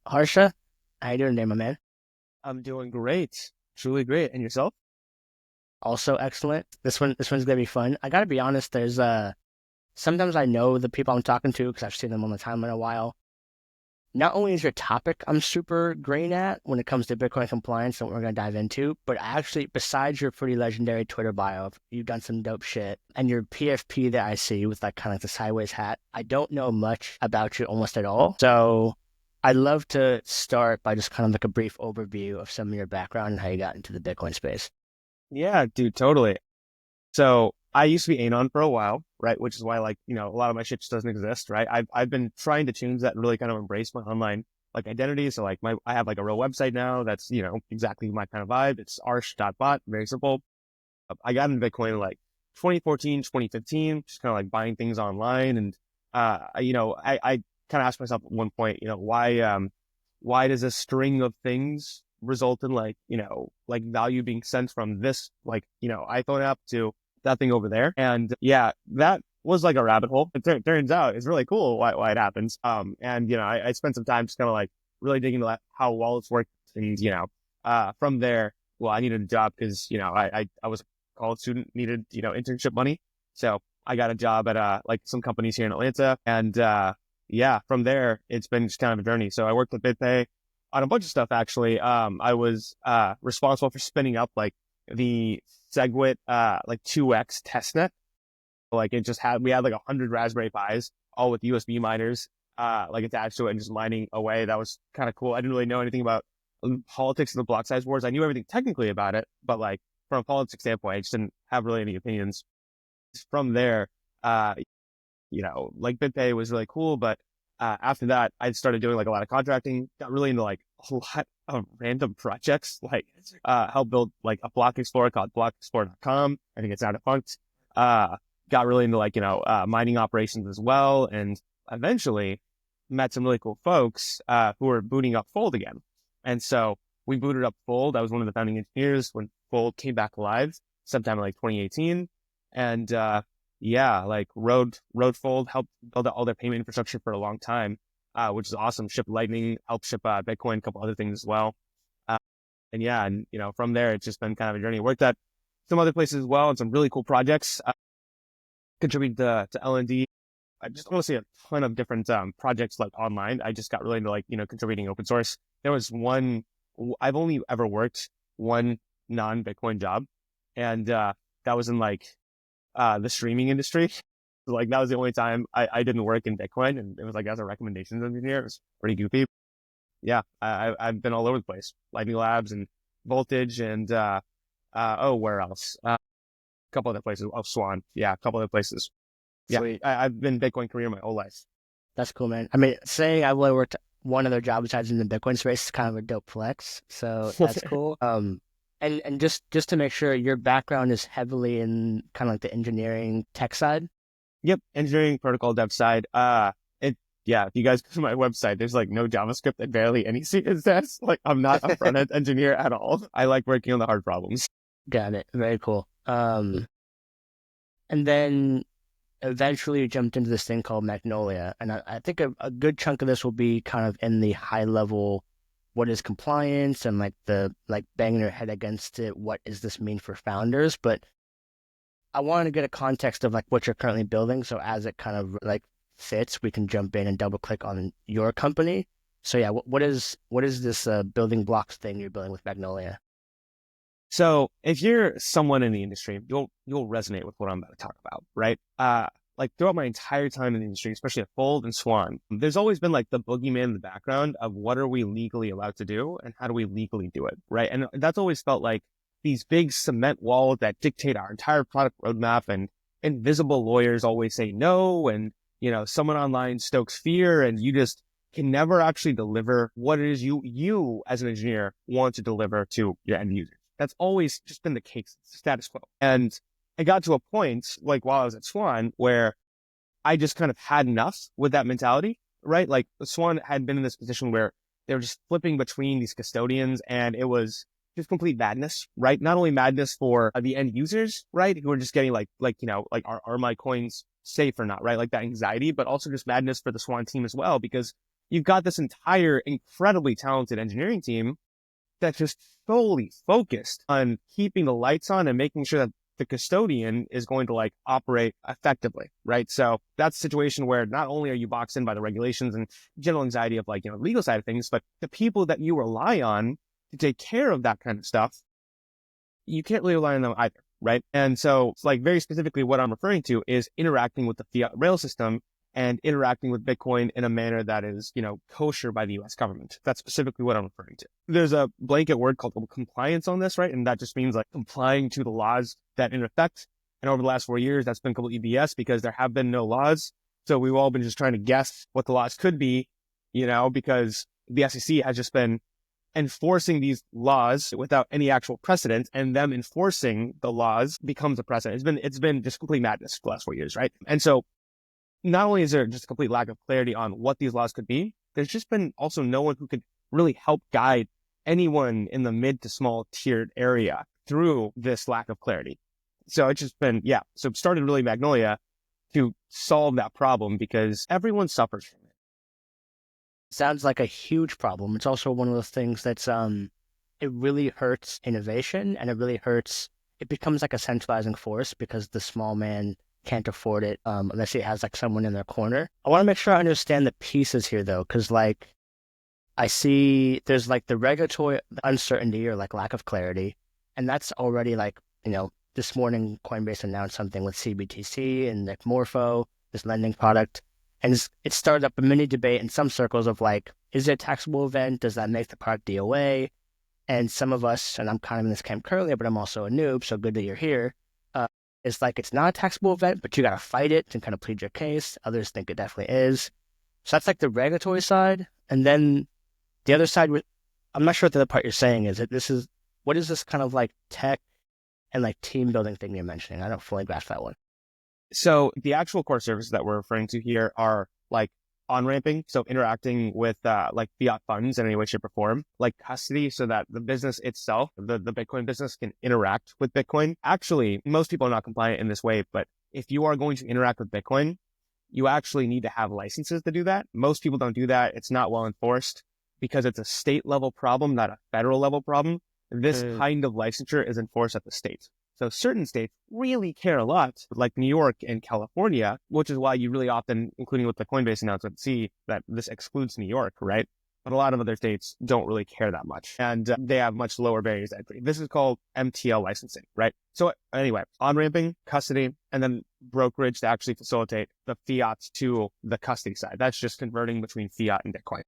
Harsha, how you doing today, my man? I'm doing great. Truly great. And yourself? Also excellent. This one's gonna be fun. I gotta be honest. There's sometimes I know the people I'm talking to because I've seen them on the time in a while. Not only is your topic I'm super green at when it comes to Bitcoin compliance and what we're gonna dive into, but actually, besides your pretty legendary Twitter bio, you've done some dope shit, and your PFP that I see with like kind of like the sideways hat. I don't know much about you almost at all, so I'd love to start by just kind of like a brief overview of some of your background and how you got into the Bitcoin space. Yeah, dude, totally. So I used to be anon for a while, right? Which is why, like, a lot of my shit just doesn't exist, right? I've been trying to change that and really kind of embrace my online like identity. So like I have like a real website now that's, exactly my kind of vibe. It's arsh.bot, very simple. I got into Bitcoin in like 2014, 2015, just kind of like buying things online. And, I kind of asked myself at one point, why does a string of things result in like value being sent from this, iPhone app to that thing over there? And yeah, that was like a rabbit hole. It turns out it's really cool why it happens. And, I spent some time just kind of like really digging into how wallets work. And, from there, well, I needed a job because, I was college student, needed, internship money. So I got a job at like some companies here in Atlanta. And yeah, from there, it's been just kind of a journey. So I worked with BitPay on a bunch of stuff, actually. I was responsible for spinning up like the SegWit like 2x testnet. Like we had like 100 Raspberry Pis, all with USB miners like attached to it and just mining away. That was kind of cool. I didn't really know anything about politics and the block size wars. I knew everything technically about it, but like from a politics standpoint, I just didn't have really any opinions. From there, uh, like BitPay was really cool, but after that, I started doing like a lot of contracting, got really into like a lot of random projects, like helped build like a block explorer called blockexplorer.com. I think it's now defunct. Got really into like, mining operations as well. And eventually met some really cool folks who were booting up Fold again. And so we booted up Fold. I was one of the founding engineers when Fold came back alive sometime in like 2018. And yeah, like Road Fold helped build out all their payment infrastructure for a long time, which is awesome. Ship Lightning, helped ship Bitcoin, a couple other things as well. Uh, and yeah, and from there it's just been kind of a journey. Worked at some other places as well and some really cool projects. Contributed to L&D. I just want to see a ton of different projects like online. I just got really into like, contributing open source. There was I've only ever worked one non-Bitcoin job, and that was in like the streaming industry. Like that was the only time I didn't work in Bitcoin, and it was like as a recommendations engineer. It was pretty goofy. Yeah, I've been all over the place. Lightning Labs and Voltage and where else? A couple other places. Oh, Swan. Yeah, a couple other places. Yeah, Sweet. I've been Bitcoin career my whole life. That's cool, man. I mean, saying I've only worked one other job besides in the Bitcoin space is kind of a dope flex. So that's cool. And just to make sure your background is heavily in kind of like the engineering tech side. Yep, engineering protocol dev side. Yeah, if you guys go to my website, there's like no JavaScript and barely any CSS. Like I'm not a front end engineer at all. I like working on the hard problems. Got it. Very cool. And then eventually you jumped into this thing called Magnolia. And I think a good chunk of this will be kind of in the high level, what is compliance and like the like banging your head against it. What does this mean for founders? But I wanted to get a context of like what you're currently building. So as it kind of like fits, we can jump in and double click on your company. So yeah, what is this building blocks thing you're building with Magnolia? So if you're someone in the industry, you'll resonate with what I'm about to talk about, right? Like throughout my entire time in the industry, especially at Fold and Swan, there's always been like the boogeyman in the background of what are we legally allowed to do and how do we legally do it, right? And that's always felt like these big cement walls that dictate our entire product roadmap, and invisible lawyers always say no, and someone online stokes fear, and you just can never actually deliver what it is you as an engineer want to deliver to your end users. That's always just been the case, status quo. And I got to a point, like while I was at Swan, where I just kind of had enough with that mentality, right? Like Swan had been in this position where they were just flipping between these custodians, and it was just complete madness, right? Not only madness for the end users, right? Who are just getting are my coins safe or not, right? Like that anxiety, but also just madness for the Swan team as well, because you've got this entire incredibly talented engineering team that's just solely focused on keeping the lights on and making sure that the custodian is going to like operate effectively, right? So that's a situation where not only are you boxed in by the regulations and general anxiety of like, legal side of things, but the people that you rely on to take care of that kind of stuff, you can't really rely on them either, right? And so it's like very specifically what I'm referring to is interacting with the fiat rail system and interacting with Bitcoin in a manner that is, kosher by the US government. That's specifically what I'm referring to. There's a blanket word called compliance on this, right? And that just means like complying to the laws that in effect. And over the last 4 years, that's been completely BS because there have been no laws. So we've all been just trying to guess what the laws could be, because the SEC has just been enforcing these laws without any actual precedent, and them enforcing the laws becomes a precedent. It's been just complete madness for the last 4 years, right? And so not only is there just a complete lack of clarity on what these laws could be, there's just been also no one who could really help guide anyone in the mid to small tiered area through this lack of clarity. So it's just been, so it started really Magnolia to solve that problem because everyone suffers from it. Sounds like a huge problem. It's also one of those things that's, it really hurts innovation, and it becomes like a centralizing force because the small man can't afford it unless he has like someone in their corner. I want to make sure I understand the pieces here though, because like I see there's like the regulatory uncertainty or like lack of clarity, and that's already like, this morning Coinbase announced something with CBTC and like Morpho, this lending product, and it started up a mini debate in some circles of like, is it a taxable event? Does that make the product DOA? And some of us, and I'm kind of in this camp currently, but I'm also a noob, so good that you're here. It's like it's not a taxable event, but you got to fight it and kind of plead your case. Others think it definitely is. So that's like the regulatory side. And then the other side, I'm not sure what the other part you're saying is. What is this kind of like tech and like team building thing you're mentioning? I don't fully grasp that one. So the actual core services that we're referring to here are like on-ramping, so interacting with like fiat funds in any way, shape, or form, like custody, so that the business itself, the Bitcoin business, can interact with Bitcoin. Actually, most people are not compliant in this way, but if you are going to interact with Bitcoin, you actually need to have licenses to do that. Most people don't do that. It's not well enforced because it's a state level problem, not a federal level problem. This kind of licensure is enforced at the state. So certain states really care a lot, like New York and California, which is why you really often, including with the Coinbase announcement, see that this excludes New York, right? But a lot of other states don't really care that much, and they have much lower barriers to entry. This is called MTL licensing, right? So anyway, on-ramping, custody, and then brokerage to actually facilitate the fiat to the custody side. That's just converting between fiat and Bitcoin.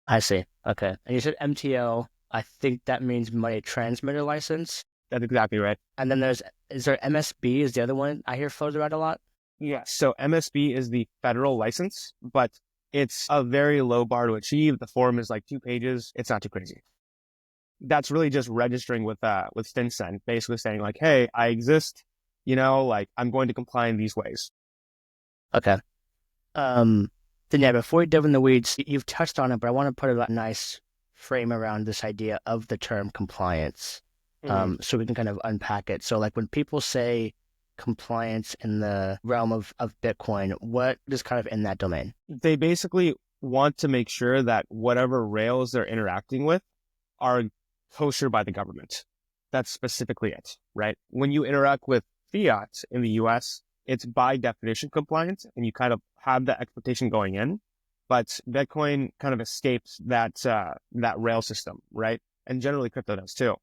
I see. Okay. And you said MTL. I think that means money transmitter license. That's exactly right. And then is there MSB is the other one I hear floated around a lot? Yeah. So MSB is the federal license, but it's a very low bar to achieve. The form is like 2 pages. It's not too crazy. That's really just registering with FinCEN, basically saying like, hey, I exist, like I'm going to comply in these ways. Okay. Then yeah, before we dive in the weeds, you've touched on it, but I want to put a nice frame around this idea of the term compliance. So we can kind of unpack it. So like when people say compliance in the realm of Bitcoin, what is kind of in that domain? They basically want to make sure that whatever rails they're interacting with are kosher by the government. That's specifically it, right? When you interact with fiat in the US, it's by definition compliance, and you kind of have that expectation going in. But Bitcoin kind of escapes that rail system, right? And generally crypto does too.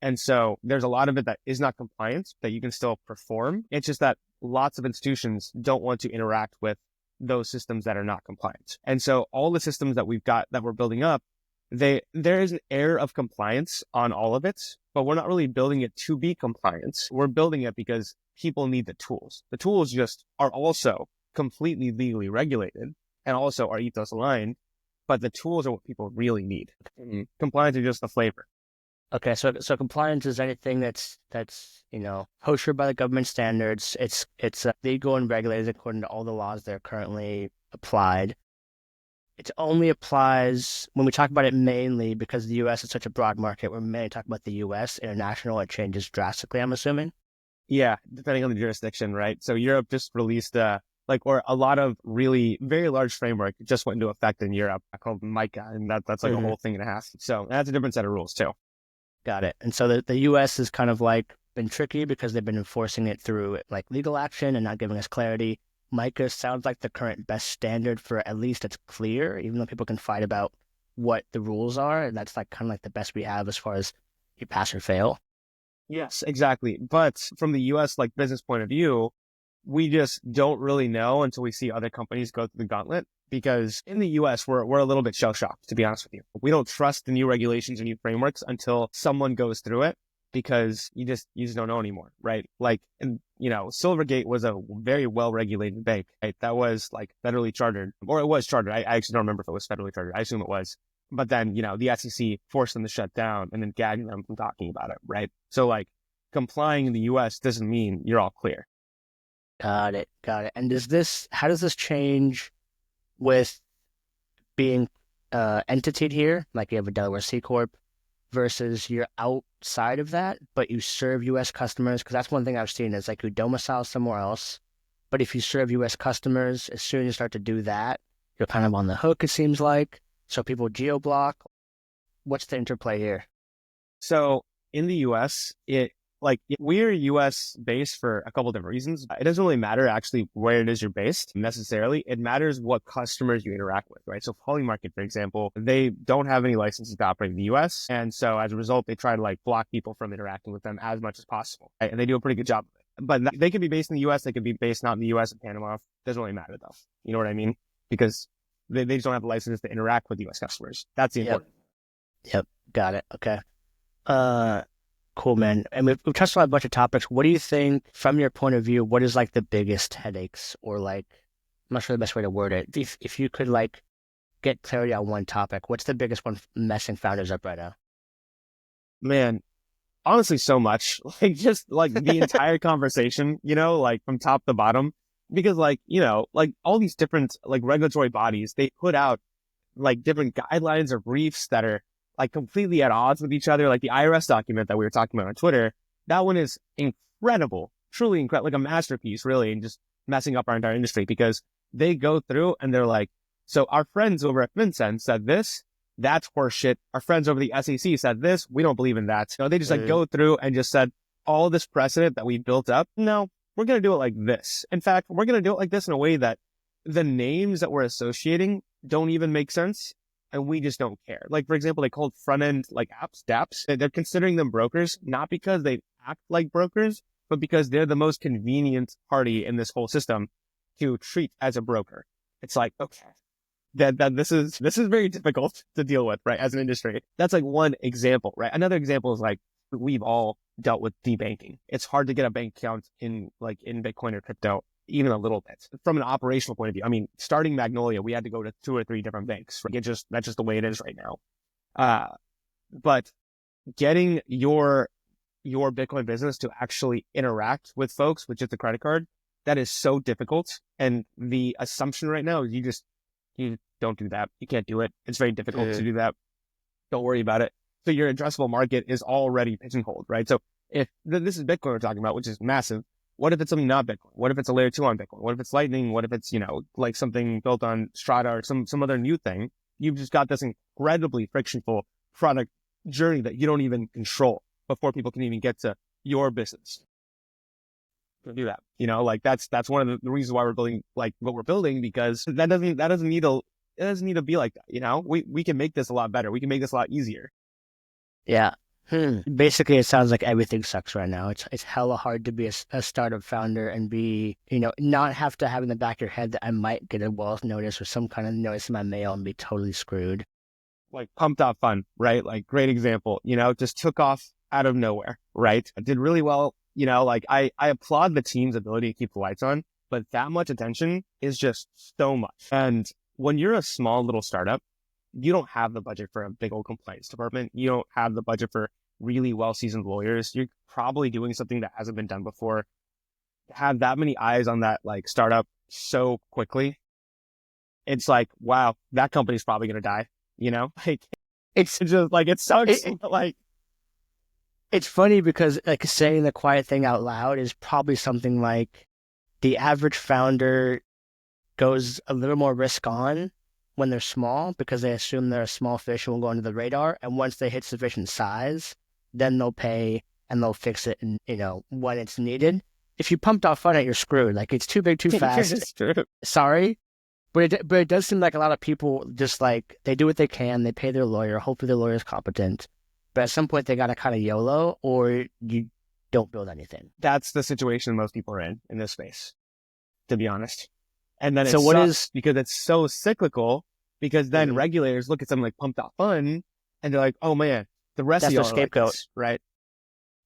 And so there's a lot of it that is not compliant that you can still perform. It's just that lots of institutions don't want to interact with those systems that are not compliant. And so all the systems that we've got that we're building up, there is an air of compliance on all of it, but we're not really building it to be compliant. We're building it because people need the tools. The tools just are also completely legally regulated and also are ethos aligned, but the tools are what people really need. Compliance is just the flavor. Okay, so compliance is anything that's kosher by the government standards. It's legal and regulated according to all the laws that are currently applied. It only applies when we talk about it mainly because the U.S. is such a broad market. We're mainly talking about the U.S. International, it changes drastically, I'm assuming. Yeah, depending on the jurisdiction, right? So Europe just released or a lot of really very large framework just went into effect in Europe called MICA, and that's like a whole thing and a half. So that's a different set of rules too. Got it. And so the US has kind of like been tricky because they've been enforcing it through like legal action and not giving us clarity. MICA sounds like the current best standard for at least it's clear, even though people can fight about what the rules are. And that's like kind of like the best we have as far as you pass or fail. Yes, exactly. But from the US like business point of view, we just don't really know until we see other companies go through the gauntlet. Because in the US, we're a little bit shell shocked, to be honest with you. We don't trust the new regulations and new frameworks until someone goes through it, because you just don't know anymore, right? Like, and Silvergate was a very well regulated bank, right? That was like federally chartered, or it was chartered. I actually don't remember if it was federally chartered. I assume it was. But then, the SEC forced them to shut down and then gagging them from talking about it, right? So like complying in the US doesn't mean you're all clear. Got it. Got it. And how does this change with being entitied here? Like you have a Delaware C Corp versus you're outside of that, but you serve U.S. customers. Because that's one thing I've seen is like you domicile somewhere else, but if you serve U.S. customers, as soon as you start to do that, you're kind of on the hook, it seems like. So people geo-block. What's the interplay here? So in the US, we're US based for a couple different reasons. It doesn't really matter actually where it is you're based necessarily. It matters what customers you interact with, right? So Polymarket, for example, they don't have any licenses to operate in the US. And so as a result, they try to like block people from interacting with them as much as possible. Right? And they do a pretty good job of it. But they could be based in the US. They could be based not in the US and Panama. Doesn't really matter though. You know what I mean? Because they just don't have the license to interact with US customers. That's the important. Yep. Got it. Okay. Cool, man. And we've touched on a bunch of topics. What do you think, from your point of view, what is like the biggest headaches, or like, I'm not sure the best way to word it. If you could like get clarity on one topic, what's the biggest one messing founders up right now? Man, honestly, so much. Like just like the entire conversation, like from top to bottom. Because like, like all these different like regulatory bodies, they put out like different guidelines or briefs that are like completely at odds with each other. Like the IRS document that we were talking about on Twitter, that one is incredible, truly incredible, like a masterpiece really, and just messing up our entire industry, because they go through and they're like, so our friends over at FinCEN said this, that's horseshit. Our friends over the SEC said this, we don't believe in that. They just like go through and just said all this precedent that we built up. No, we're going to do it like this. In fact, we're going to do it like this in a way that the names that we're associating don't even make sense. And we just don't care. Like, for example, they called front-end like apps, dApps. They're considering them brokers, not because they act like brokers, but because they're the most convenient party in this whole system to treat as a broker. It's like, okay, that this is very difficult to deal with, right? As an industry. That's like one example, right? Another example is like, we've all dealt with debanking. It's hard to get a bank account in Bitcoin or crypto, even a little bit. From an operational point of view, I mean, starting Magnolia, we had to go to 2 or 3 different banks. Right? That's just the way it is right now. But getting your Bitcoin business to actually interact with folks with just a credit card, that is so difficult. And the assumption right now is you don't do that. You can't do it. It's very difficult to do that. Don't worry about it. So your addressable market is already pigeonholed, right? So if this is Bitcoin we're talking about, which is massive, what if it's something not Bitcoin? What if it's a layer 2 on Bitcoin? What if it's Lightning? What if it's, like something built on Strata or some other new thing? You've just got this incredibly frictionful product journey that you don't even control before people can even get to your business. To do that, like that's one of the reasons why we're building like what we're building, because that doesn't need to be like that. We can make this a lot better. We can make this a lot easier. Yeah. Basically, it sounds like everything sucks right now. It's hella hard to be a startup founder and be, not have to have in the back of your head that I might get a wealth notice or some kind of notice in my mail and be totally screwed. Like Pumped Out Fun, right? Like great example, just took off out of nowhere, right? I did really well. Like I applaud the team's ability to keep the lights on, but that much attention is just so much. And when you're a small little startup, you don't have the budget for a big old compliance department. You don't have the budget for really well-seasoned lawyers. You're probably doing something that hasn't been done before. To have that many eyes on that like startup so quickly, it's like, wow, that company's probably going to die. Like it's just like, it sucks. It's funny because like saying the quiet thing out loud is probably something like the average founder goes a little more risk on when they're small because they assume they're a small fish and will go under the radar. And once they hit sufficient size, then they'll pay and they'll fix it, and when it's needed. If you pumped out fund it, you're screwed. Like it's too big, too fast. It's true. Sorry, but it does seem like a lot of people just like they do what they can. They pay their lawyer. Hopefully, the lawyer's competent. But at some point, they got to kind of YOLO, or you don't build anything. That's the situation most people are in this space, to be honest. And then So what is because it's so cyclical, because then regulators look at something like pumped out fund and they're like, oh man, the rest that's of y'all their are like scapegoat, this, right?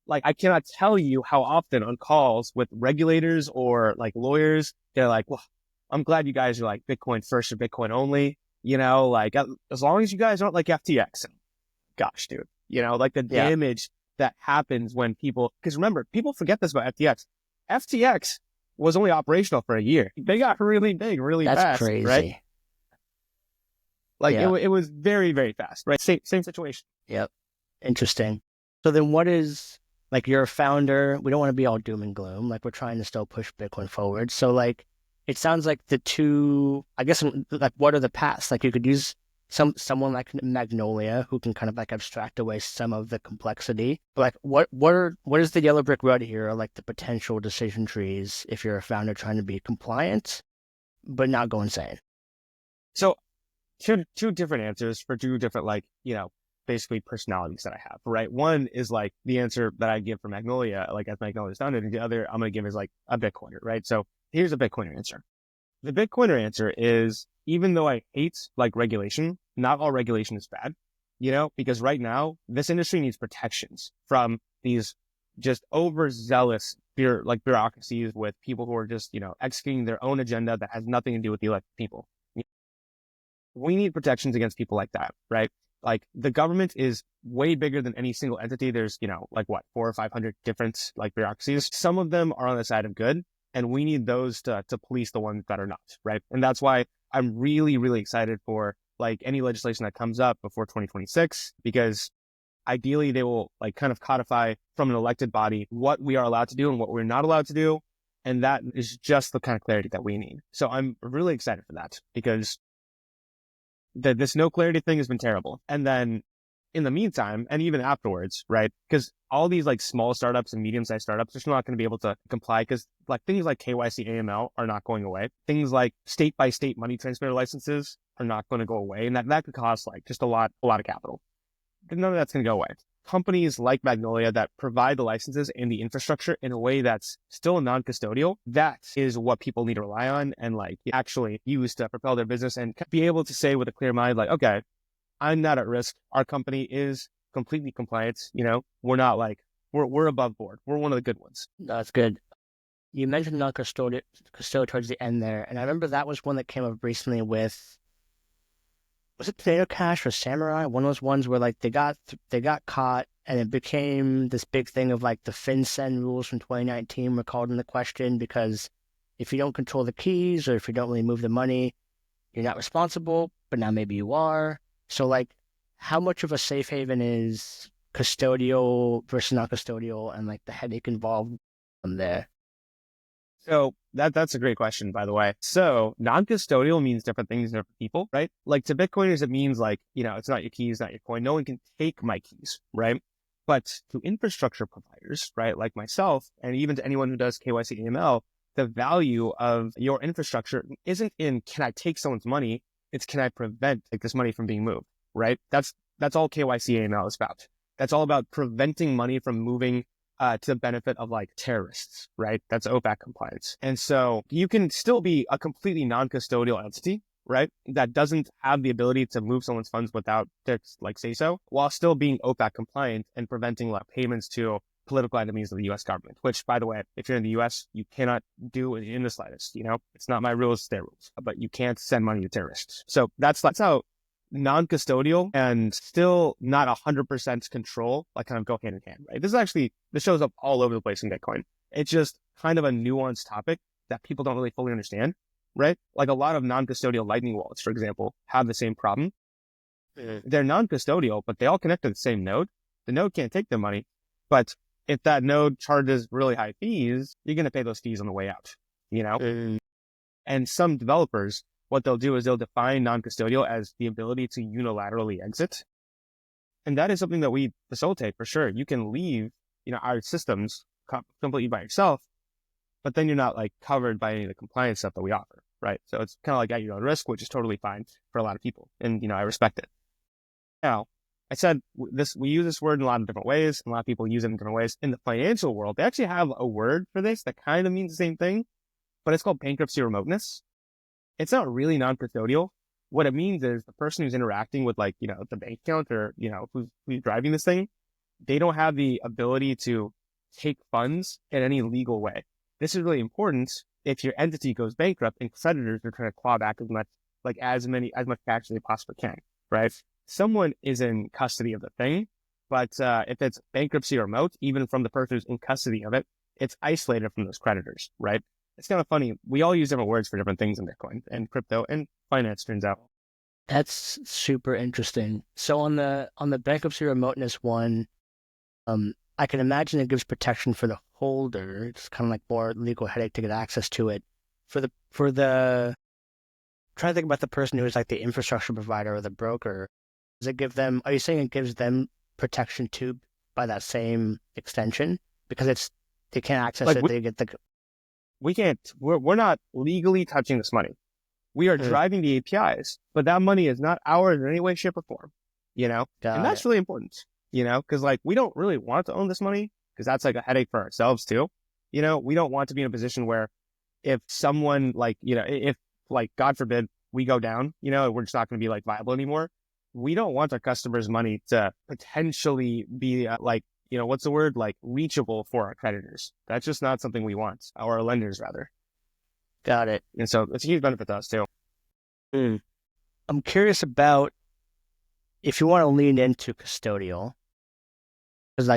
Like, I cannot tell you how often on calls with regulators or like lawyers, they're like, well, I'm glad you guys are like Bitcoin first or Bitcoin only, like as long as you guys aren't like FTX. Gosh, dude, like the damage that happens when because remember, people forget this about FTX. FTX was only operational for a year. They got really big, really fast. That's crazy. Right? Like it was very, very fast, right? Same situation. Yep. Interesting. So then what is, like, you're a founder. We don't want to be all doom and gloom. Like, we're trying to still push Bitcoin forward. So like, it sounds like the two, I guess, like, what are the paths? Like, you could use someone like Magnolia who can kind of like abstract away some of the complexity. But like, what is the yellow brick road here, or like the potential decision trees if you're a founder trying to be compliant but not go insane? So two different answers for two different, like, basically personalities that I have, right? One is like the answer that I give for Magnolia, like as Magnolia's founder, and the other I'm going to give is like a Bitcoiner, right? So here's a Bitcoiner answer. The Bitcoiner answer is, even though I hate like regulation, not all regulation is bad, because right now this industry needs protections from these just overzealous bureaucracies with people who are just, executing their own agenda that has nothing to do with the elected people. We need protections against people like that, right? Like, the government is way bigger than any single entity. There's, like 400 or 500 different like bureaucracies. Some of them are on the side of good, and we need those to police the ones that are not, right? And that's why I'm really, really excited for like any legislation that comes up before 2026, because ideally they will like kind of codify from an elected body what we are allowed to do and what we're not allowed to do. And that is just the kind of clarity that we need. So I'm really excited for that, because this no clarity thing has been terrible. And then in the meantime, and even afterwards, right? Because all these like small startups and medium-sized startups are still not going to be able to comply, because like things like KYC, AML are not going away. Things like state-by-state money transmitter licenses are not going to go away. And that could cost like just a lot of capital. None of that's going to go away. Companies like Magnolia that provide the licenses and the infrastructure in a way that's still non-custodial, that is what people need to rely on and like actually use to propel their business and be able to say with a clear mind, like, okay, I'm not at risk. Our company is completely compliant. We're not like, we're above board. We're one of the good ones. That's good. You mentioned non-custodial towards the end there, and I remember that was one that came up recently with, was it Potato Cash or Samurai? One of those ones where like they got caught, and it became this big thing of like the FinCEN rules from 2019 were called into question, because if you don't control the keys, or if you don't really move the money, you're not responsible, but now maybe you are. So like, how much of a safe haven is custodial versus non-custodial, and like the headache involved from there? So that's a great question, by the way. So non-custodial means different things to different people, right? Like to Bitcoiners, it means like, it's not your keys, not your coin. No one can take my keys, right? But to infrastructure providers, right, like myself, and even to anyone who does KYC AML, the value of your infrastructure isn't in, can I take someone's money? It's, can I prevent like this money from being moved, right? That's all KYC AML is about. That's all about preventing money from moving to the benefit of like terrorists, right? That's OFAC compliance. And so you can still be a completely non-custodial entity, right? That doesn't have the ability to move someone's funds without their like say so, while still being OFAC compliant and preventing like payments to political enemies of the U.S. government, which, by the way, if you're in the U.S., you cannot do in the slightest. It's not my rules, it's their rules, but you can't send money to terrorists. So that's how non-custodial and still not 100% control like kind of go hand in hand, right? This shows up all over the place in Bitcoin. It's just kind of a nuanced topic that people don't really fully understand, right? Like a lot of non-custodial Lightning wallets, for example, have the same problem. They're non-custodial, but they all connect to the same node. The node can't take the money, but if that node charges really high fees, you're going to pay those fees on the way out, And some developers, what they'll do is they'll define non-custodial as the ability to unilaterally exit. And that is something that we facilitate for sure. You can leave, our systems completely by yourself, but then you're not like covered by any of the compliance stuff that we offer, right? So it's kind of like at your own risk, which is totally fine for a lot of people. And, I respect it. Now, I said we use this word in a lot of different ways, and a lot of people use it in different ways. In the financial world, they actually have a word for this that kind of means the same thing, but it's called bankruptcy remoteness. It's not really non-custodial. What it means is the person who's interacting with the bank account or, who's driving this thing, they don't have the ability to take funds in any legal way. This is really important if your entity goes bankrupt and creditors are trying to claw back as much cash as they possibly can, right? Someone is in custody of the thing, but if it's bankruptcy remote, even from the person who's in custody of it, it's isolated from those creditors, right? It's kind of funny. We all use different words for different things in Bitcoin and crypto and finance, turns out. That's super interesting. So on the bankruptcy remoteness one, I can imagine it gives protection for the holder. It's kind of like more legal headache to get access to it. For the trying to think about the person who is like the infrastructure provider or the broker, does it give them? Are you saying it gives them protection too by that same extension? Because they can't access it. They get the. We can't. We're not legally touching this money. We are driving the APIs, but that money is not ours in any way, shape, or form. And that's really important. Because we don't really want to own this money because that's like a headache for ourselves too. We don't want to be in a position where if someone if God forbid we go down, we're just not going to be viable anymore. We don't want our customers' money to potentially be what's the word? Reachable for our creditors. That's just not something we want, or our lenders rather. Got it. And so it's a huge benefit to us too. I'm curious about if you want to lean into custodial. It's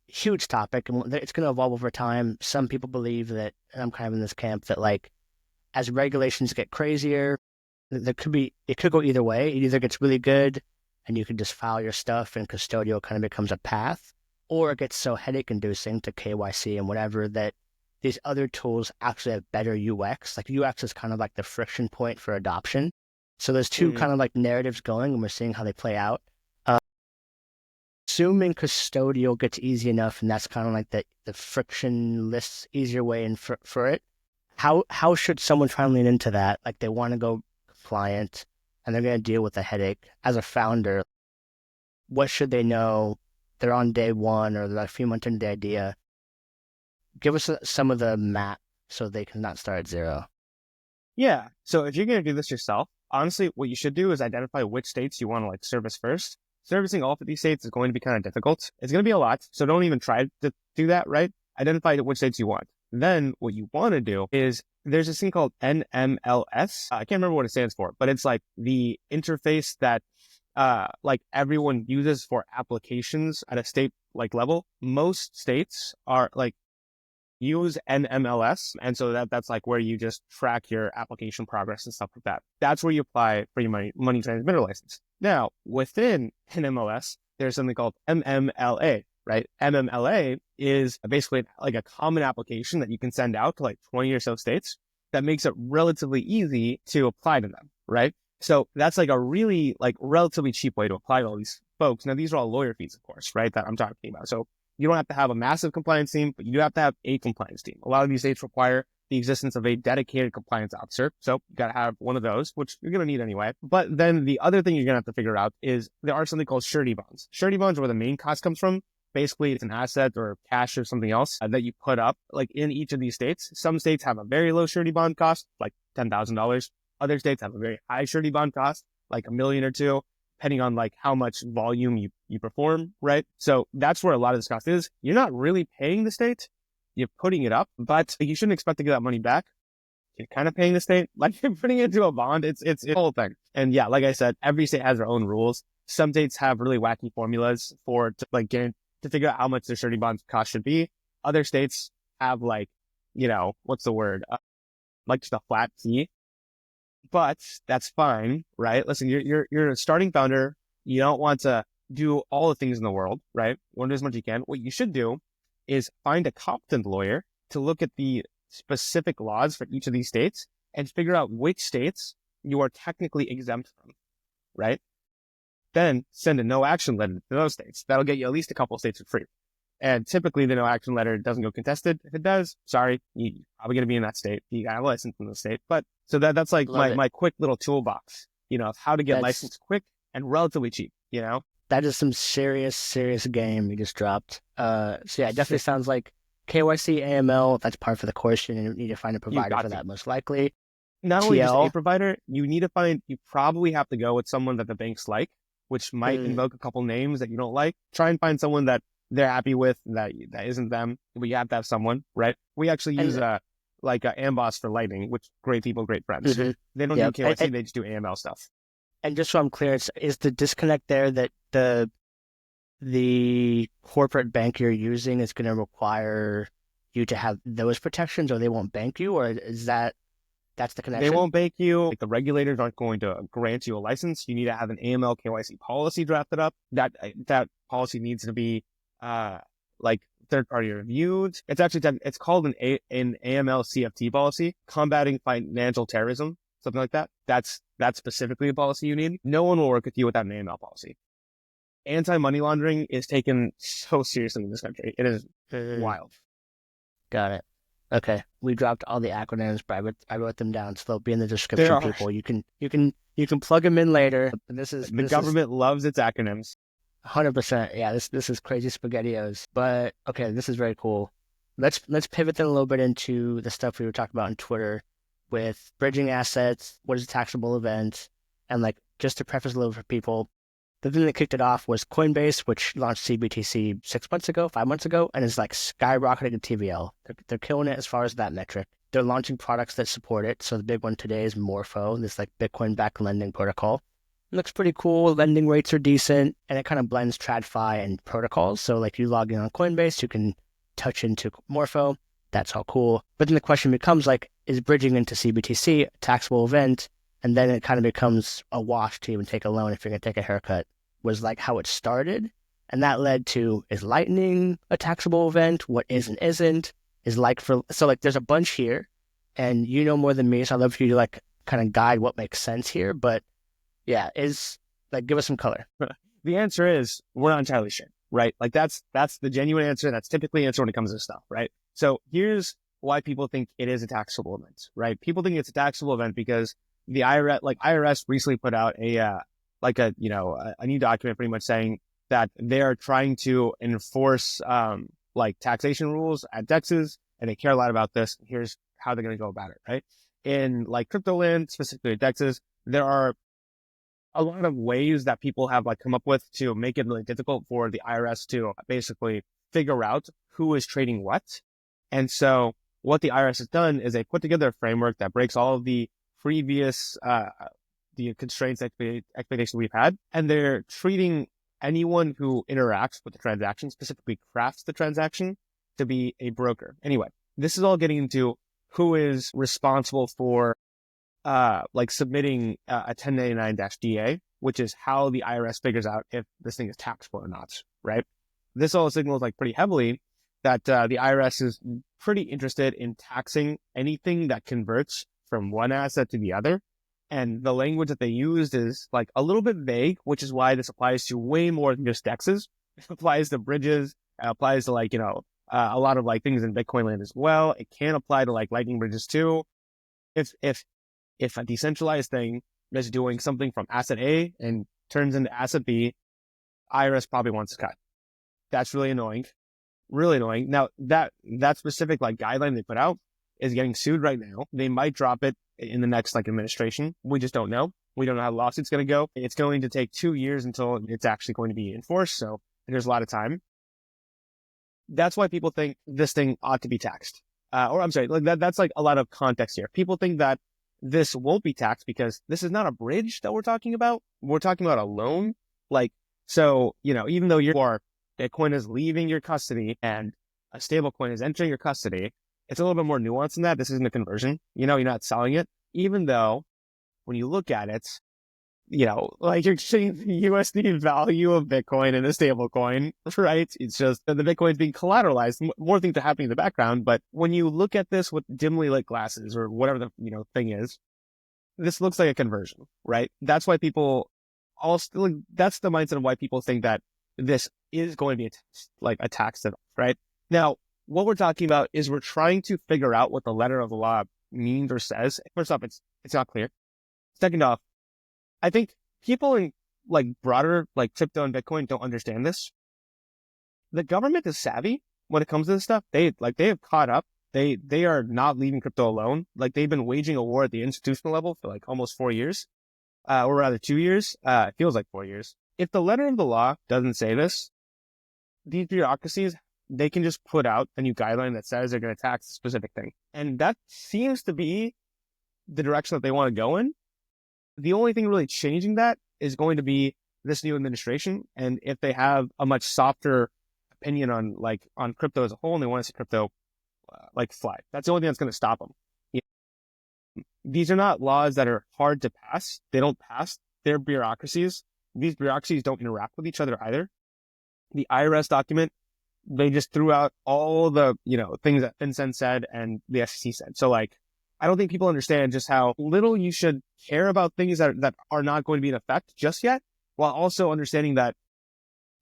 huge topic, and it's going to evolve over time. Some people believe that, and I'm kind of in this camp, that as regulations get crazier, it could go either way. It either gets really good and you can just file your stuff and custodial kind of becomes a path, or it gets so headache inducing to KYC and whatever that these other tools actually have better UX. UX is kind of like the friction point for adoption. So there's two kind of narratives going, and we're seeing how they play out. Assuming custodial gets easy enough, and that's kind of the frictionless, easier way in for it. How should someone try and lean into that? They want to go compliant, and they're going to deal with the headache. As a founder, what should they know? They're on day one, or they're a few months into the idea. Give us some of the map so they can not start at zero. Yeah. So if you're going to do this yourself, honestly, what you should do is identify which states you want to service first. Servicing all 50 states is going to be kind of difficult. It's going to be a lot. So don't even try to do that, right? Identify which states you want. Then what you want to do is there's this thing called NMLS. I can't remember what it stands for, but it's the interface that everyone uses for applications at a state level. Most states are use NMLS. And so that's where you just track your application progress and stuff like that. That's where you apply for your money transmitter license. Now, within NMLS, there's something called MMLA, right? MMLA is basically a common application that you can send out to 20 or so states that makes it relatively easy to apply to them, right? So that's a really relatively cheap way to apply to all these folks. Now, these are all lawyer fees, of course, right? That I'm talking about. So you don't have to have a massive compliance team, but you do have to have a compliance team. A lot of these states require the existence of a dedicated compliance officer. So you got to have one of those, which you're going to need anyway. But then the other thing you're going to have to figure out is there are something called surety bonds. Surety bonds are where the main cost comes from. Basically, it's an asset or cash or something else that you put up in each of these states. Some states have a very low surety bond cost, $10,000. Other states have a very high surety bond cost, $1 million or $2 million, depending on how much volume you perform, right? So that's where a lot of this cost is. You're not really paying the state. You're putting it up, but you shouldn't expect to get that money back. You're kind of paying the state, you're putting it into a bond. It's a whole thing. And yeah, like I said, every state has their own rules. Some states have really wacky formulas to figure out how much their surety bond cost should be. Other states have what's the word? Just a flat fee. But that's fine, right? Listen, you're a starting founder. You don't want to do all the things in the world, right? You want to do as much as you can. What you should do is find a competent lawyer to look at the specific laws for each of these states and figure out which states you are technically exempt from, right? Then send a no action letter to those states. That'll get you at least a couple of states for free. And typically the no action letter doesn't go contested. If it does, sorry, you're probably going to be in that state. You got a license in the state. But so that's like my quick little toolbox, of how to get licensed quick and relatively cheap, That is some serious game you just dropped. So yeah, it definitely sounds like KYC, AML, that's par for the course. You need to find a provider for that most likely. Not only just a provider, you probably have to go with someone that the banks like, which might invoke a couple names that you don't like. Try and find someone that they're happy with, that isn't them, but you have to have someone, right? We actually use Amboss for Lightning, which great people, great friends. Mm-hmm. They don't do KYC, they just do AML stuff. And just so I'm clear, is the disconnect there that the corporate bank you're using is going to require you to have those protections, or they won't bank you, or is that's the connection? They won't bank you. Like, the regulators aren't going to grant you a license. You need to have an AML KYC policy drafted up. That policy needs to be third party reviewed. It's actually it's called an AML CFT policy, combating financial terrorism, something like that. That's specifically a policy you need. No one will work with you without an AML policy. Anti-money laundering is taken so seriously in this country. It is wild. Got it. Okay, we dropped all the acronyms, but I wrote them down, so they'll be in the description. People, you can plug them in later. The government loves its acronyms. 100%. Yeah, this is crazy spaghettios. But okay, this is very cool. Let's pivot then a little bit into the stuff we were talking about on Twitter with bridging assets. What is a taxable event? And just to preface a little for people, the thing that kicked it off was Coinbase, which launched CBTC 5 months ago, and is skyrocketing to TVL. They're killing it as far as that metric. They're launching products that support it. So the big one today is Morpho, this Bitcoin-backed lending protocol. It looks pretty cool. Lending rates are decent, and it kind of blends TradFi and protocols. So you log in on Coinbase, you can touch into Morpho. That's all cool. But then the question becomes is bridging into CBTC a taxable event? And then it kind of becomes a wash to even take a loan if you're going to take a haircut, was how it started. And that led to, is Lightning a taxable event? What is and isn't? There's a bunch here, and you know more than me, so I'd love for you to kind of guide what makes sense here. But yeah, give us some color. The answer is, we're not entirely sure, right? That's the genuine answer. That's typically the answer when it comes to this stuff, right? So here's why people think it is a taxable event, right? People think it's a taxable event because the IRS recently put out a new document pretty much saying that they are trying to enforce taxation rules at DEXs, and they care a lot about this. Here's how they're going to go about it, right? In crypto land, specifically DEXs, there are a lot of ways that people have come up with to make it really difficult for the IRS to basically figure out who is trading what. And so what the IRS has done is they put together a framework that breaks all of the previous the constraints, expectations we've had, and they're treating anyone who interacts with the transaction, specifically crafts the transaction, to be a broker. Anyway, this is all getting into who is responsible for submitting a 1099-DA, which is how the IRS figures out if this thing is taxable or not, right? This all signals pretty heavily that the IRS is pretty interested in taxing anything that converts from one asset to the other. And the language that they used is a little bit vague, which is why this applies to way more than just DEXs. It applies to bridges. It applies to a lot of things in Bitcoin land as well. It can apply to Lightning bridges too. If a decentralized thing is doing something from asset A and turns into asset B, IRS probably wants to cut. That's really annoying. Really annoying. Now that specific guideline they put out is getting sued right now. They might drop it in the next administration. We just don't know. We don't know how the lawsuit's going to go. It's going to take 2 years until it's actually going to be enforced. So there's a lot of time. That's why people think this thing ought to be taxed. That's a lot of context here. People think that this won't be taxed because this is not a bridge that we're talking about. We're talking about a loan. Even though Bitcoin is leaving your custody and a stablecoin is entering your custody, it's a little bit more nuanced than that. This isn't a conversion. You're not selling it. Even though when you look at it, like you're seeing the USD value of Bitcoin in a stable coin, right? It's just that the Bitcoin's being collateralized. More things are happening in the background. But when you look at this with dimly lit glasses or whatever the, thing is, this looks like a conversion, right? That's why people that's the mindset of why people think that this is going to be a tax, right? Now, what we're talking about is we're trying to figure out what the letter of the law means or says. First off, it's not clear. Second off, I think people in broader crypto and Bitcoin don't understand this. The government is savvy when it comes to this stuff. They have caught up. They are not leaving crypto alone. They've been waging a war at the institutional level for almost 4 years, or rather 2 years. It feels like 4 years. If the letter of the law doesn't say this, these bureaucracies, they can just put out a new guideline that says they're going to tax a specific thing. And that seems to be the direction that they want to go in. The only thing really changing that is going to be this new administration. And if they have a much softer opinion on crypto as a whole, and they want to see crypto fly, that's the only thing that's going to stop them. These are not laws that are hard to pass. They don't pass. They're bureaucracies. These bureaucracies don't interact with each other either. The IRS document, they just threw out all the, things that FinCEN said and the SEC said. So I don't think people understand just how little you should care about things that are not going to be in effect just yet, while also understanding that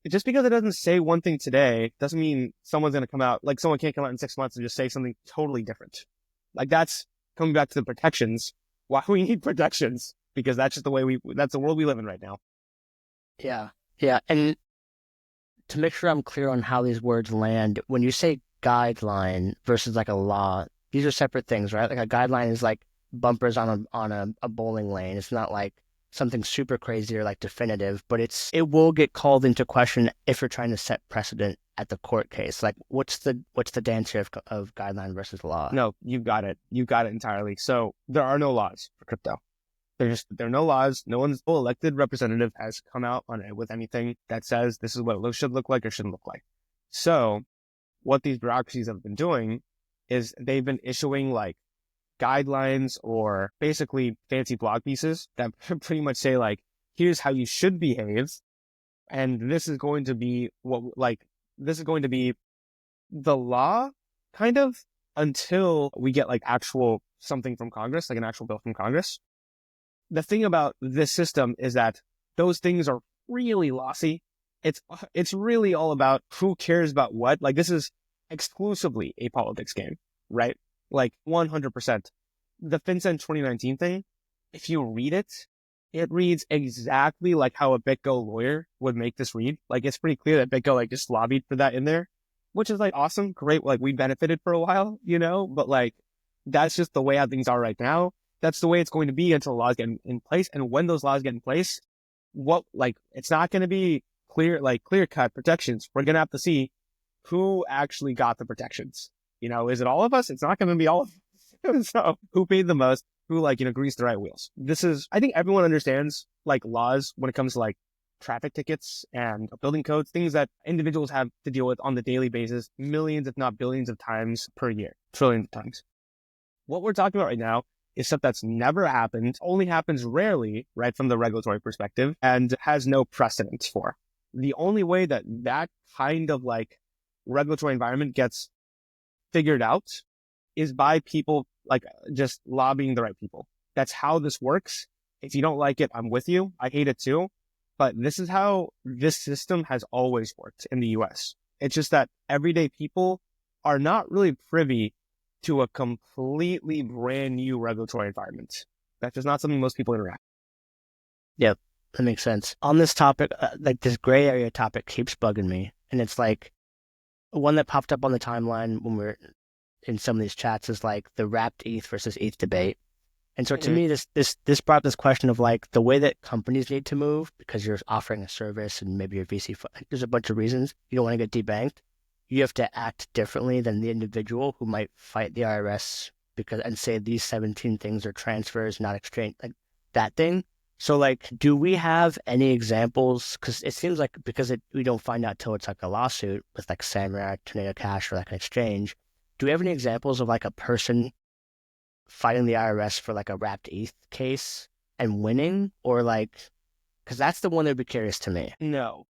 just because it doesn't say one thing today doesn't mean someone's going to come out, someone can't come out in 6 months and just say something totally different. That's coming back to the protections. Why we need protections, because that's just that's the world we live in right now. Yeah. Yeah. And to make sure I'm clear on how these words land, when you say guideline versus a law, these are separate things, right? A guideline is bumpers on a bowling lane. It's not something super crazy or definitive, but it will get called into question if you're trying to set precedent at the court case. What's the dance here of guideline versus law? No, you got it. You got it entirely. So there are no laws for crypto. There are no laws. No one's elected representative has come out on it with anything that says this is what it should look like or shouldn't look like. So what these bureaucracies have been doing is they've been issuing guidelines or basically fancy blog pieces that pretty much say here's how you should behave. And this is going to be the law kind of until we get actual something from Congress, an actual bill from Congress. The thing about this system is that those things are really lossy. It's really all about who cares about what. This is exclusively a politics game, right? 100%. The FinCEN 2019 thing, if you read it, it reads exactly like how a BitGo lawyer would make this read. It's pretty clear that BitGo just lobbied for that in there, which is awesome, great. We benefited for a while, but that's just the way how things are right now. That's the way it's going to be until laws get in place. And when those laws get in place, it's not going to be clear cut protections. We're going to have to see who actually got the protections. Is it all of us? It's not going to be all of us. So who paid the most? Who greased the right wheels? I think everyone understands laws when it comes to traffic tickets and building codes, things that individuals have to deal with on the daily basis, millions, if not billions of times per year, trillions of times. What we're talking about right now is stuff that's never happened, only happens rarely, right, from the regulatory perspective, and has no precedent for. The only way that kind of regulatory environment gets figured out is by people just lobbying the right people. That's how this works. If you don't like it, I'm with you. I hate it too. But this is how this system has always worked in the US. It's just that everyday people are not really privy to a completely brand new regulatory environment. That's just not something most people interact. Yep, that makes sense. On this topic, this gray area topic keeps bugging me. And it's one that popped up on the timeline when we're in some of these chats is the wrapped ETH versus ETH debate. And so to me, this brought up this question of the way that companies need to move, because you're offering a service and maybe your VC, there's a bunch of reasons you don't want to get debanked. You have to act differently than the individual who might fight the IRS and say these 17 things are transfers, not exchange, that thing. So do we have any examples? Because it seems because we don't find out till it's a lawsuit with Samurai, Tornado Cash, or an exchange. Do we have any examples of a person fighting the IRS for a wrapped ETH case and winning, or Because that's the one that would be curious to me. No.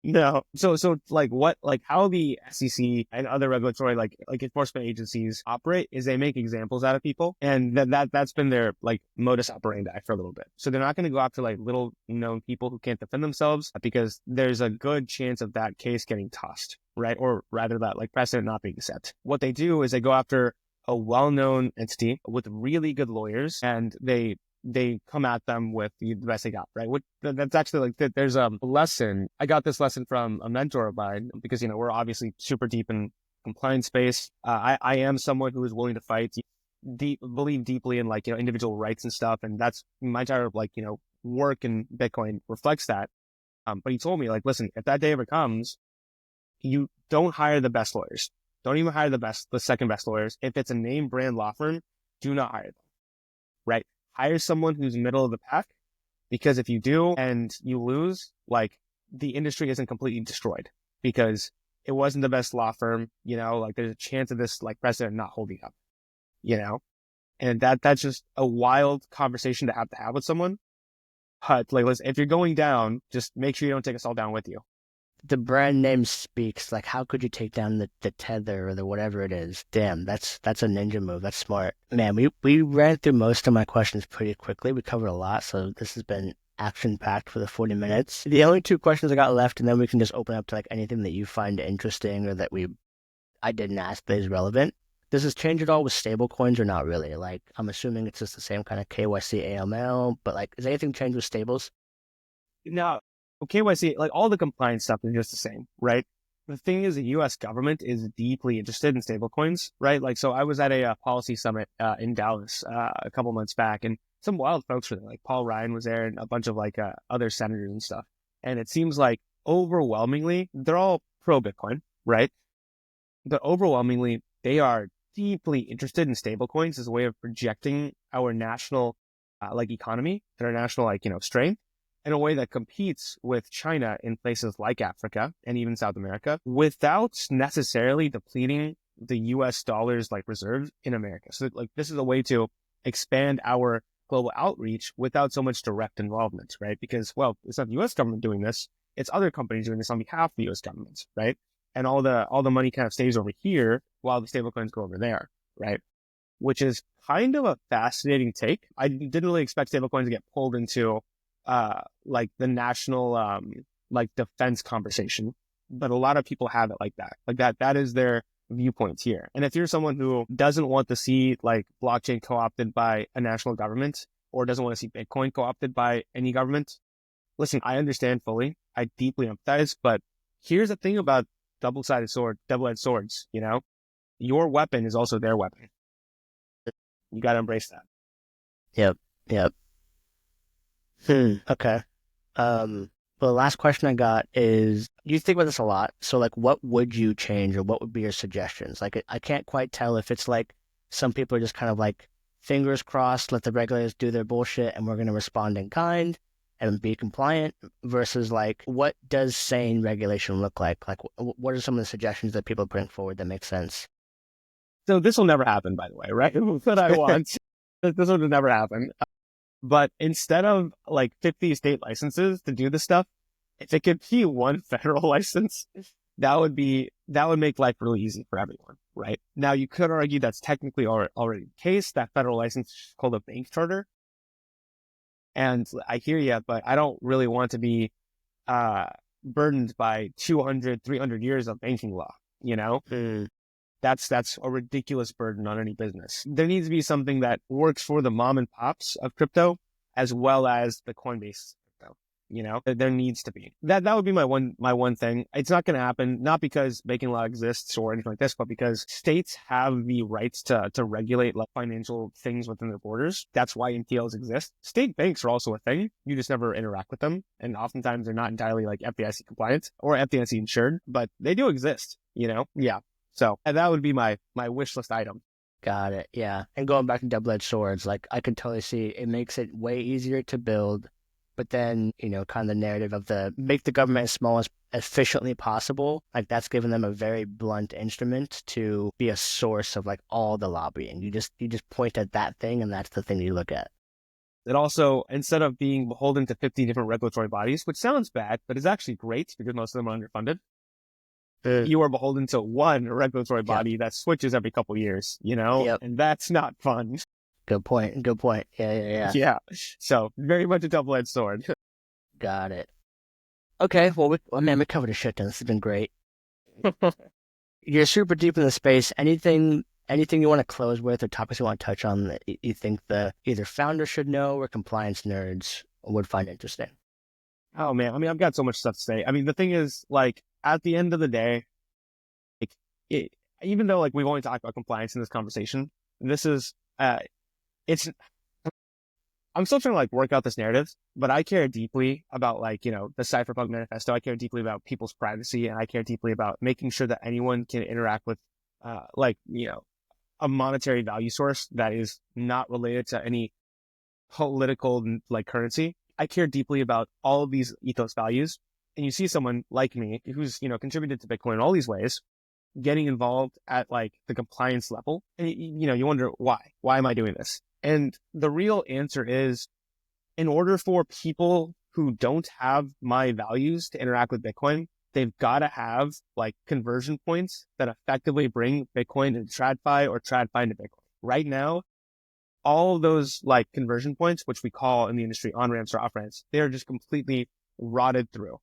No. So like what, like how the SEC and other regulatory like enforcement agencies operate is they make examples out of people, and that's been their like modus operandi for a little bit. So they're not going to go after like little known people who can't defend themselves, because there's a good chance of that case getting tossed, right? Or rather that like precedent not being set. What they do is they go after a well-known entity with really good lawyers, and they come at them with the best they got, right? That's actually like, there's a lesson. I got this lesson from a mentor of mine, because, we're obviously super deep in compliance space. I am someone who is willing to fight, believe deeply in like, individual rights and stuff. And that's my entire like, work in Bitcoin reflects that. But he told me like, listen, if that day ever comes, you don't hire the best lawyers. Don't even hire the second best lawyers. If it's a name brand law firm, do not hire them, right? Hire someone who's middle of the pack, because if you do and you lose, like the industry isn't completely destroyed because it wasn't the best law firm, like there's a chance of this like precedent not holding up, and that's just a wild conversation to have with someone. But like, listen, if you're going down, just make sure you don't take us all down with you. The brand name speaks. Like, how could you take down the tether or the whatever it is? Damn, that's a ninja move. That's smart. Man, we ran through most of my questions pretty quickly. We covered a lot, so this has been action-packed for the 40 minutes. The only two questions I got left, and then we can just open up to like anything that you find interesting or that I didn't ask that is relevant. Does this change at all with stablecoins or not really? Like, I'm assuming it's just the same kind of KYC AML, but like, is anything change with stables? No, KYC, like all the compliance stuff is just the same, right? The thing is, the U.S. government is deeply interested in stablecoins, right? Like, so I was at a policy summit in Dallas a couple months back, and some wild folks were there. Like Paul Ryan was there, and a bunch of like other senators and stuff. And it seems like overwhelmingly they're all pro Bitcoin, right? But overwhelmingly they are deeply interested in stablecoins as a way of projecting our national like economy and our national like strength, in a way that competes with China in places like Africa and even South America, without necessarily depleting the US dollar's like reserves in America. So like this is a way to expand our global outreach without so much direct involvement, right? Because, well, it's not the US government doing this, it's other companies doing this on behalf of the US government, right? And all the money kind of stays over here while the stablecoins go over there, right? Which is kind of a fascinating take. I didn't really expect stablecoins to get pulled into like the national like defense conversation, but a lot of people have it like that is their viewpoint here. And if you're someone who doesn't want to see like blockchain co-opted by a national government, or doesn't want to see Bitcoin co-opted by any government, listen, I understand fully, I deeply empathize, but here's the thing about double-edged swords, your weapon is also their weapon. You got to embrace that. Yep. Okay. Well, the last question I got is, you think about this a lot. So like, what would you change, or what would be your suggestions? Like, I can't quite tell if it's like some people are just kind of like fingers crossed, let the regulators do their bullshit and we're going to respond in kind and be compliant, versus like, what does sane regulation look like? Like, what are some of the suggestions that people bring forward that make sense? So this will never happen, by the way, right? What I want, this will never happen. But instead of like 50 state licenses to do this stuff, if it could be one federal license, that would make life really easy for everyone, right? Now, you could argue that's technically already the case. That federal license is called a bank charter. And I hear you, but I don't really want to be burdened by 200, 300 years of banking law, That's a ridiculous burden on any business. There needs to be something that works for the mom and pops of crypto, as well as the Coinbase crypto. There needs to be that. That would be my one thing. It's not going to happen, not because banking law exists or anything like this, but because states have the rights to regulate like financial things within their borders. That's why NTLs exist. State banks are also a thing. You just never interact with them, and oftentimes they're not entirely like FDIC compliant or FDIC insured, but they do exist. Yeah. So that would be my wish list item. Got it. Yeah. And going back to double-edged swords, like I could totally see it makes it way easier to build, but then, kind of the narrative of the make the government as small as efficiently possible, like that's given them a very blunt instrument to be a source of like all the lobbying. You just point at that thing and that's the thing you look at. It also, instead of being beholden to 50 different regulatory bodies, which sounds bad, but is actually great because most of them are underfunded, you are beholden to one regulatory Yep. body that switches every couple years, you know, Yep. and that's not fun. Good point. Good point. Yeah, yeah, yeah. Yeah. So very much a double-edged sword. Got it. Okay. Well, man, we covered a shit ton. This has been great. You're super deep in the space. Anything you want to close with, or topics you want to touch on that you think the either founders should know or compliance nerds would find interesting? Oh man, I mean, I've got so much stuff to say. I mean, the thing is, like, at the end of the day, like, it, even though like we've only talked about compliance in this conversation, this is, it's. I'm still trying to like work out this narrative, but I care deeply about like, you know, the Cypherpunk manifesto. I care deeply about people's privacy, and I care deeply about making sure that anyone can interact with, like, you know, a monetary value source that is not related to any political like currency. I care deeply about all of these ethos values. And you see someone like me who's, you know, contributed to Bitcoin in all these ways, getting involved at like the compliance level. And, you know, you wonder why? Why am I doing this? And the real answer is, in order for people who don't have my values to interact with Bitcoin, they've got to have like conversion points that effectively bring Bitcoin into TradFi or TradFi into Bitcoin. Right now, all of those like conversion points, which we call in the industry on-ramps or off-ramps, they are just completely rotted through.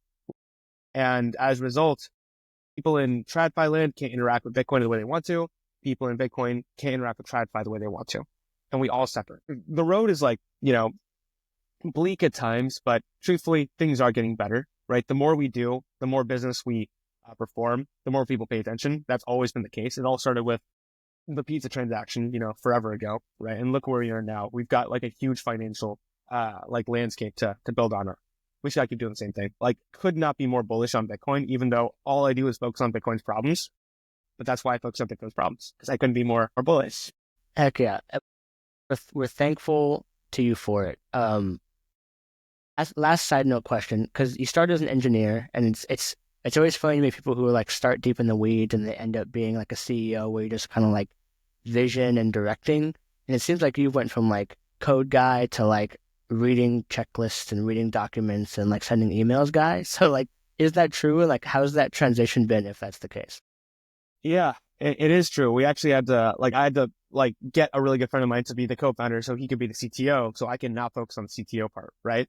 And as a result, people in TradFi land can't interact with Bitcoin the way they want to. People in Bitcoin can't interact with TradFi the way they want to. And we all suffer. The road is like, you know, bleak at times, but truthfully, things are getting better, right? The more we do, the more business we perform, the more people pay attention. That's always been the case. It all started with the pizza transaction, you know, forever ago, right? And look where we are now. We've got like a huge financial, like landscape to build on. We should keep doing the same thing. Like, could not be more bullish on Bitcoin, even though all I do is focus on Bitcoin's problems. But that's why I focus on Bitcoin's problems, because I couldn't be more bullish. Heck yeah. We're thankful to you for it. As last side note question, because you started as an engineer, and it's always funny to me people who like start deep in the weeds and they end up being like a CEO where you're just kind of like vision and directing. And it seems like you went from like code guy to like reading checklists and reading documents and like sending emails guy. So like, is that true? And like, how's that transition been if that's the case? Yeah, it is true. We actually had to, like, I had to like get a really good friend of mine to be the co-founder so he could be the CTO, so I can now focus on the CTO part, right?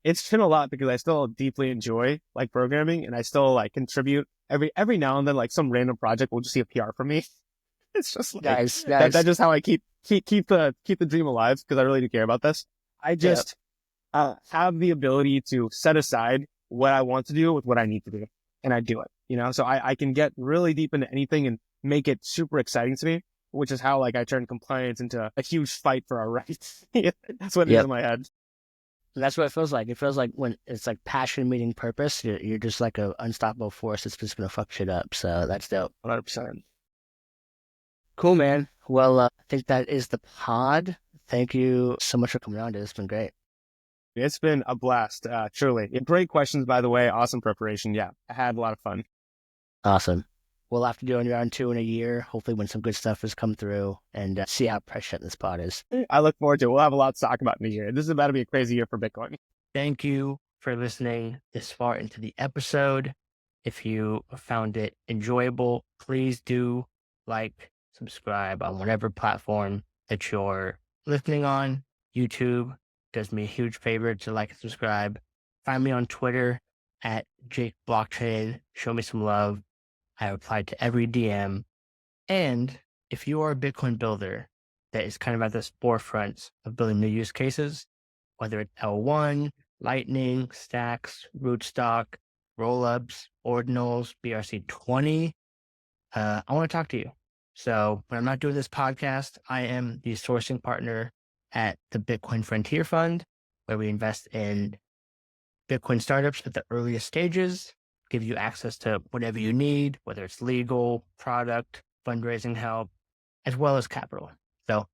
It's been a lot because I still deeply enjoy like programming, and I still like contribute every now and then. Like some random project will just see a PR from me. It's just like Nice, that. nice. That's just how I keep the dream alive, because I really do care about this. I Yeah, just have the ability to set aside what I want to do with what I need to do, and I do it. You know, so I can get really deep into anything and make it super exciting to me, which is how like I turn compliance into a huge fight for our rights. That's what it is yep. in my head. And that's what it feels like. It feels like when it's like passion meeting purpose, you're just like a unstoppable force that's just gonna fuck shit up. So that's dope. 100%. Cool, man. Well, I think that is the pod. Thank you so much for coming on, dude. It's been great. It's been a blast, truly. Great questions, by the way. Awesome preparation. Yeah, I had a lot of fun. Awesome. We'll have to do a round two in a year, hopefully when some good stuff has come through, and see how prescient this pod is. I look forward to it. We'll have a lot to talk about in a year. This is about to be a crazy year for Bitcoin. Thank you for listening this far into the episode. If you found it enjoyable, please do like, subscribe on whatever platform that you're listening on. YouTube does me a huge favor to like and subscribe. Find me on Twitter at Jake Blockchain. Show me some love. I reply to every DM. And if you are a Bitcoin builder that is kind of at the forefront of building new use cases, whether it's L1, Lightning, Stacks, Rootstock, Rollups, Ordinals, BRC20, I want to talk to you. So when I'm not doing this podcast, I am the sourcing partner at the Bitcoin Frontier Fund, where we invest in Bitcoin startups at the earliest stages, give you access to whatever you need, whether it's legal, product, fundraising help, as well as capital. So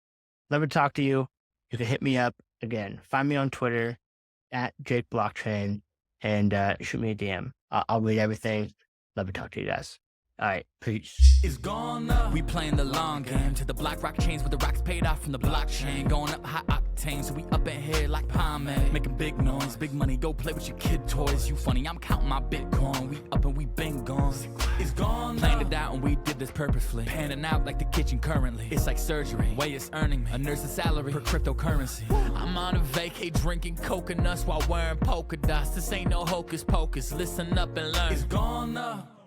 love to talk to you. You can hit me up. Again, find me on Twitter at Jake Blockchain and shoot me a DM. I'll read everything. Love to talk to you guys. All right, peace. Is gone up. We playing the long game to the black rock chains with the rocks paid off from the blockchain. Going up high octane, so we up in here like pomade. Making big noise, big money, go play with your kid toys. You funny, I'm counting my Bitcoin. We up and we been gone. It's gone. Planned it out and we did this purposefully. Panning out like the kitchen currently. It's like surgery, way it's earning me a nurse's salary per cryptocurrency. I'm on a vacay drinking coconuts while wearing polka dots. This ain't no hocus pocus. Listen up and learn. It's gone up.